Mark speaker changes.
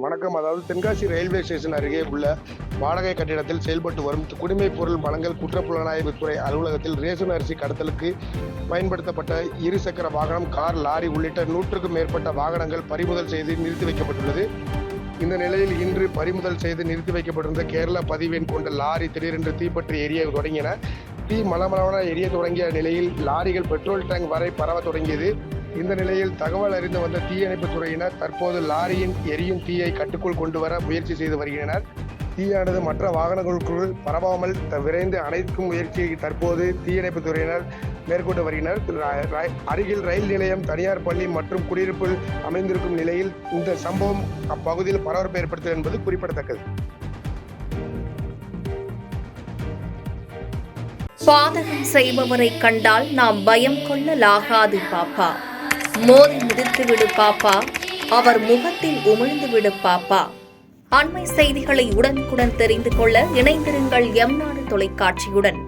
Speaker 1: வணக்கம். அதாவது Tenkasi railway station அருகே உள்ள வாடகை கட்டிடத்தில் செயல்பட்டு வரும் குடிமைப் பொருள் வழங்கல் குற்றப்புலனாய்வுத்துறை அலுவலகத்தில் ரேஷன் அரிசி கடத்தலுக்கு பயன்படுத்தப்பட்ட இருசக்கர வாகனம், கார், லாரி உள்ளிட்ட 100க்கும் மேற்பட்ட வாகனங்கள் பறிமுதல் செய்து நிறுத்தி வைக்கப்பட்டுள்ளது. இந்த நிலையில் இன்று பறிமுதல் செய்து நிறுத்தி வைக்கப்பட்டிருந்த கேரள பதிவெண் கொண்ட லாரி திடீரென்று தீப்பற்றி எரிய தொடங்கின. தீ மளமளவென எரிய தொடங்கிய நிலையில் லாரிகள் பெட்ரோல் டேங்க் வரை பரவ தொடங்கியது. இந்த நிலையில் தகவல் அறிந்து வந்த தீயணைப்பு துறையினர் தற்போது லாரியின் எரியும் தீயை கட்டுக்குள் கொண்டு வர முயற்சி செய்து வருகின்றனர். தீயானது மற்ற வாகனங்களுக்குள் பரவாமல் விரைந்து அணைக்கும் முயற்சியை தற்போது தீயணைப்பு துறையினர் மேற்கொண்டு வருகின்றனர். அருகில் ரயில் நிலையம், தனியார் பள்ளி மற்றும் குடியிருப்பில் அமைந்திருக்கும் நிலையில் இந்த சம்பவம் அப்பகுதியில் பரபரப்பை ஏற்படுத்தும் என்பது குறிப்பிடத்தக்கது.
Speaker 2: பாதகம் செய்பவரை கண்டால் நாம் பயம் கொள்ளலாகாது பாப்பா. மோதி மிதித்து விடு பாப்பா, அவர் முகத்தில் உமிழ்ந்து விடு பாப்பா. அண்மை செய்திகளை உடனுக்குடன் தெரிந்து கொள்ள இணைந்திருங்கள் எம் நாடு தொலைக்காட்சியுடன்.